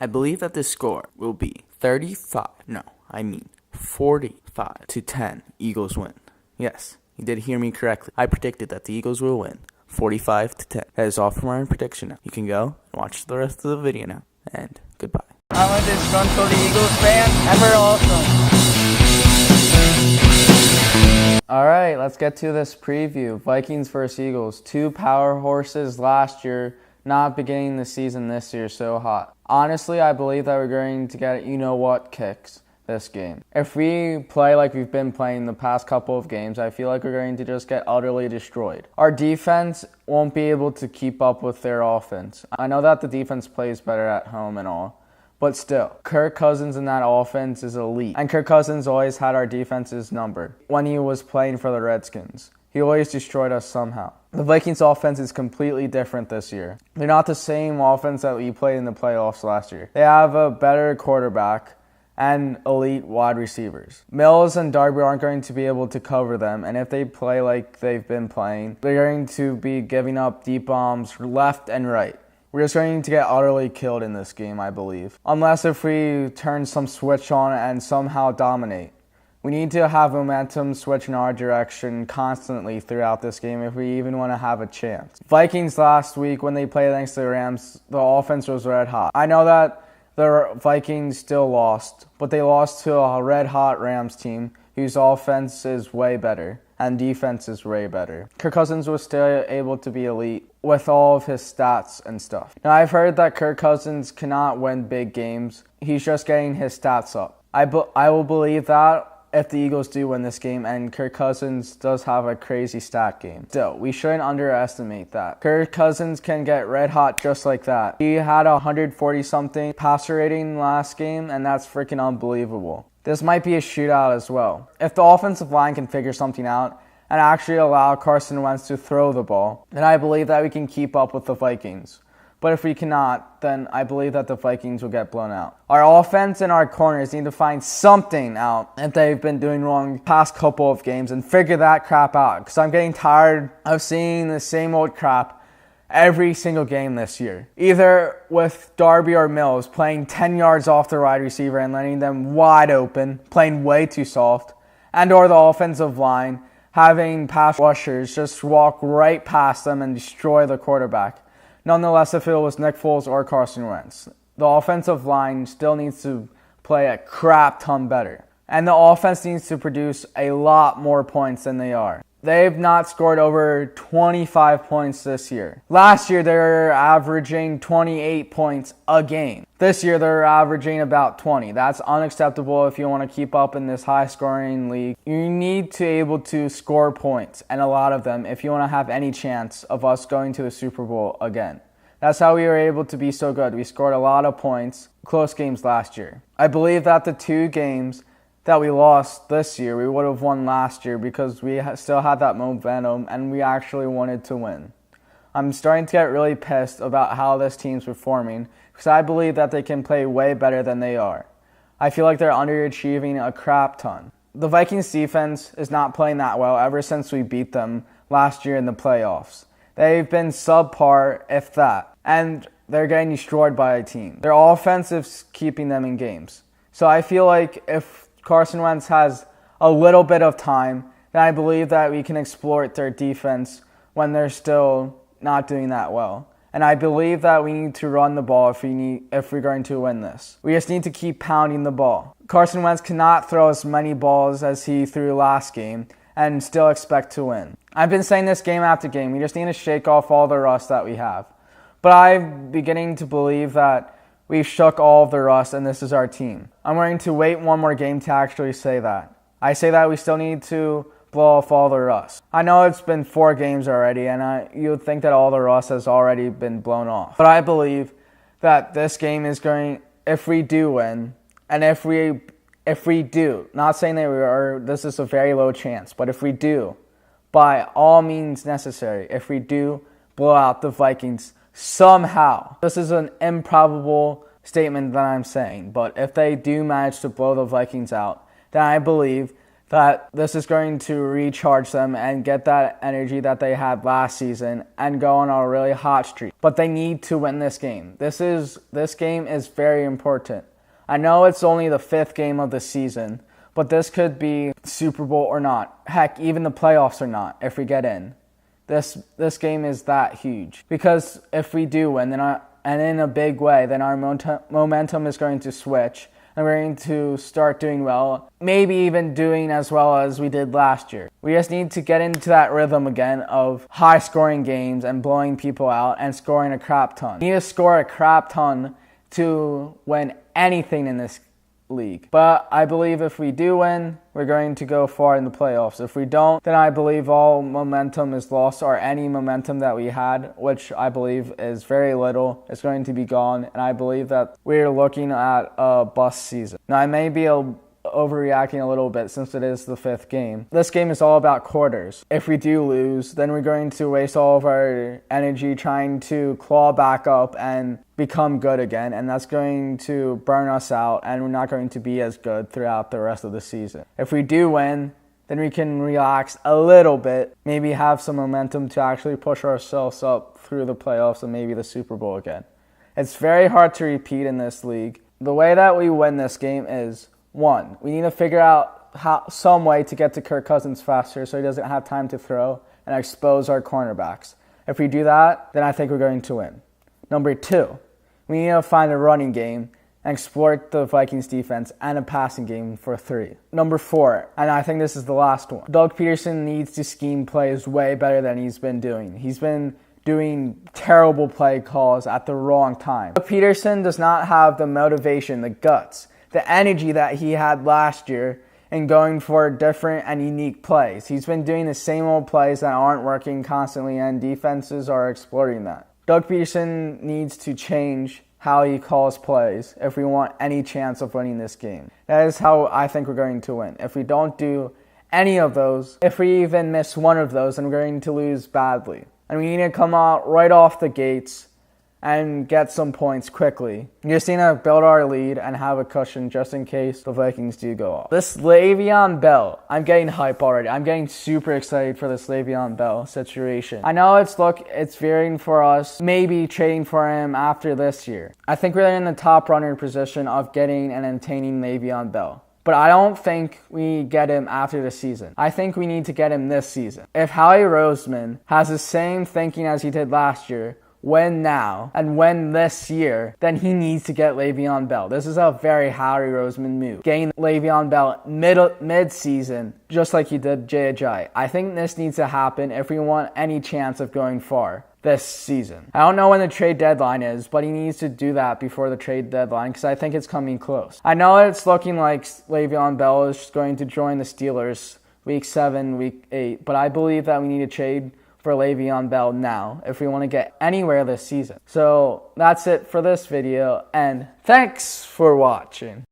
I believe that the score will be 45 to 10. Eagles win. Yes, you did hear me correctly. I predicted that the Eagles will win 45 to 10. That is all for my prediction now. You can go and watch the rest of the video now. And goodbye. I'm a disgruntled Eagles fan, and we're awesome. Alright, let's get to this preview. Vikings versus Eagles. Two power horses last year, not beginning the season this year so hot. Honestly, I believe that we're going to get you-know-what kicks this game. If we play like we've been playing the past couple of games, I feel like we're going to just get utterly destroyed. Our defense won't be able to keep up with their offense. I know that the defense plays better at home and all, but still, Kirk Cousins in that offense is elite. And Kirk Cousins always had our defenses numbered when he was playing for the Redskins. He always destroyed us somehow. The Vikings offense is completely different this year. They're not the same offense that we played in the playoffs last year. They have a better quarterback and elite wide receivers. Mills and Darby aren't going to be able to cover them, and if they play like they've been playing, they're going to be giving up deep bombs left and right. We're just going to get utterly killed in this game, I believe. Unless if we turn some switch on and somehow dominate. We need to have momentum switch in our direction constantly throughout this game if we even want to have a chance. Vikings last week, when they played against the Rams, the offense was red hot. I know that the Vikings still lost, but they lost to a red-hot Rams team whose offense is way better and defense is way better. Kirk Cousins was still able to be elite with all of his stats and stuff. Now, I've heard that Kirk Cousins cannot win big games. He's just getting his stats up. I will believe that if the Eagles do win this game, and Kirk Cousins does have a crazy stat game. Still, we shouldn't underestimate that. Kirk Cousins can get red hot just like that. He had a 140-something passer rating last game, and that's freaking unbelievable. This might be a shootout as well. If the offensive line can figure something out and actually allow Carson Wentz to throw the ball, then I believe that we can keep up with the Vikings. But if we cannot, then I believe that the Vikings will get blown out. Our offense and our corners need to find something out that they've been doing wrong the past couple of games and figure that crap out. Because I'm getting tired of seeing the same old crap every single game this year. Either with Darby or Mills playing 10 yards off the wide receiver and letting them wide open, playing way too soft, and or the offensive line having pass rushers just walk right past them and destroy the quarterback. Nonetheless, if it was Nick Foles or Carson Wentz, the offensive line still needs to play a crap ton better. And the offense needs to produce a lot more points than they are. They've not scored over 25 points this year. Last year, they were averaging 28 points a game. This year, they're averaging about 20. That's unacceptable if you want to keep up in this high-scoring league. You need to be able to score points, and a lot of them, if you want to have any chance of us going to the Super Bowl again. That's how we were able to be so good. We scored a lot of points, close games last year. I believe that the two games that we lost this year, we would have won last year because we still had that momentum and we actually wanted to win. I'm starting to get really pissed about how this team's performing because I believe that they can play way better than they are. I feel like they're underachieving a crap ton. The Vikings defense is not playing that well ever since we beat them last year in the playoffs. They've been subpar, if that, and they're getting destroyed by a team. Their offense is keeping them in games. So I feel like if Carson Wentz has a little bit of time, then I believe that we can exploit their defense when they're still not doing that well. And I believe that we need to run the ball if we're going to win this. We just need to keep pounding the ball. Carson Wentz cannot throw as many balls as he threw last game and still expect to win. I've been saying this game after game. We just need to shake off all the rust that we have. But I'm beginning to believe that we've shook all of the rust, and this is our team. I'm going to wait one more game to actually say that. I say that we still need to blow off all the rust. I know it's been 4 games already, and you would think that all the rust has already been blown off. But I believe that this game is going, if we do win, and if we do, not saying that we are, this is a very low chance, but if we do, by all means necessary, if we do blow out the Vikings somehow. This is an improbable statement that I'm saying, but if they do manage to blow the Vikings out, then I believe that this is going to recharge them and get that energy that they had last season and go on a really hot streak. But they need to win this game. This game is very important. I know it's only the 5th game of the season, but this could be Super Bowl or not. Heck, even the playoffs or not if we get in. This game is that huge. Because if we do win, and in a big way, then our momentum is going to switch. And we're going to start doing well, maybe even doing as well as we did last year. We just need to get into that rhythm again of high-scoring games and blowing people out and scoring a crap ton. We need to score a crap ton to win anything in this league. But I believe if we do win, we're going to go far in the playoffs. If we don't, then I believe all momentum is lost, or any momentum that we had, which I believe is very little, is going to be gone. And I believe that we're looking at a bust season. Now, I may be overreacting a little bit since it is the 5th game. This game is all about quarters. If we do lose, then we're going to waste all of our energy trying to claw back up and become good again, and that's going to burn us out, and we're not going to be as good throughout the rest of the season. If we do win, then we can relax a little bit, maybe have some momentum to actually push ourselves up through the playoffs and maybe the Super Bowl again. It's very hard to repeat in this league. The way that we win this game is, 1, we need to figure out some way to get to Kirk Cousins faster so he doesn't have time to throw and expose our cornerbacks. If we do that, then I think we're going to win. Number 2, we need to find a running game and exploit the Vikings defense and a passing game for 3. Number 4, and I think this is the last one, Doug Peterson needs to scheme plays way better than he's been doing. He's been doing terrible play calls at the wrong time. Doug Peterson does not have the motivation, the guts, the energy that he had last year in going for different and unique plays. He's been doing the same old plays that aren't working constantly, and defenses are exploiting that. Doug Peterson needs to change how he calls plays if we want any chance of winning this game. That is how I think we're going to win. If we don't do any of those, if we even miss one of those, then we're going to lose badly. And we need to come out right off the gates and get some points quickly. We just need to build our lead and have a cushion just in case the Vikings do go off. This Le'Veon Bell, I'm getting hype already. I'm getting super excited for this Le'Veon Bell situation. I know it's veering for us, maybe trading for him after this year. I think we're in the top runner position of getting and obtaining Le'Veon Bell. But I don't think we get him after the season. I think we need to get him this season. If Howie Roseman has the same thinking as he did last year, win now and win this year, then he needs to get Le'Veon Bell. This is a very Howie Roseman move. Getting Le'Veon Bell mid-season, just like he did J.J. I think this needs to happen if we want any chance of going far this season. I don't know when the trade deadline is, but he needs to do that before the trade deadline because I think it's coming close. I know it's looking like Le'Veon Bell is going to join the Steelers week 7, week 8, but I believe that we need to trade for Le'Veon Bell now if we want to get anywhere this season. So that's it for this video, and thanks for watching.